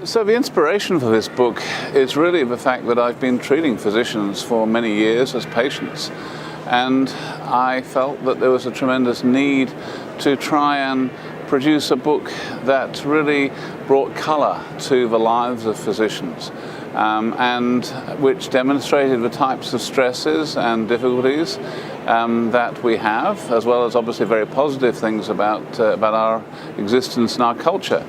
So the inspiration for this book is really the fact that I've been treating physicians for many years as patients, and I felt that there was a tremendous need to try and produce a book that really brought colour to the lives of physicians, and which demonstrated the types of stresses and difficulties that we have, as well as obviously very positive things about our existence and our culture.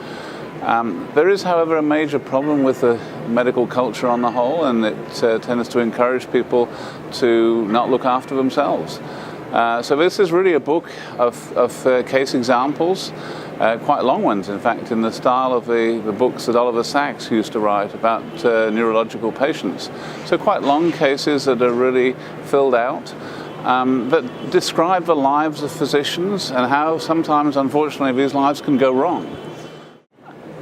There is, however, a major problem with the medical culture on the whole, and it tends to encourage people to not look after themselves. So this is really a book of case examples, quite long ones in fact, in the style of the books that Oliver Sacks used to write about neurological patients. So quite long cases that are really filled out, that describe the lives of physicians and how sometimes, unfortunately, these lives can go wrong.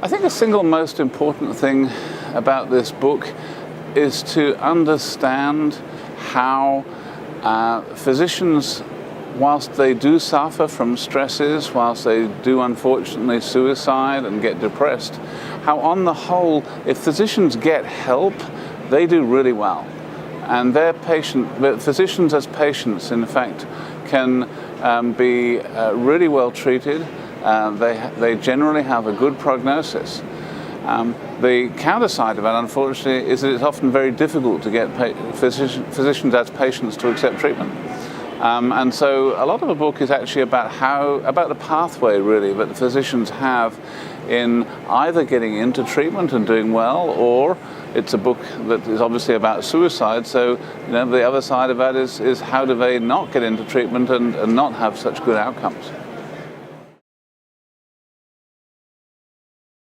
I think the single most important thing about this book is to understand how physicians, whilst they do suffer from stresses, whilst they do unfortunately suicide and get depressed, how on the whole, if physicians get help, they do really well. And physicians as patients, in fact, can be really well treated. They generally have a good prognosis. The counter side of it, unfortunately, is that it's often very difficult to get physicians as patients to accept treatment. And so a lot of the book is actually about the pathway really that the physicians have in either getting into treatment and doing well, or it's a book that is obviously about suicide. So the other side of that is how do they not get into treatment and not have such good outcomes.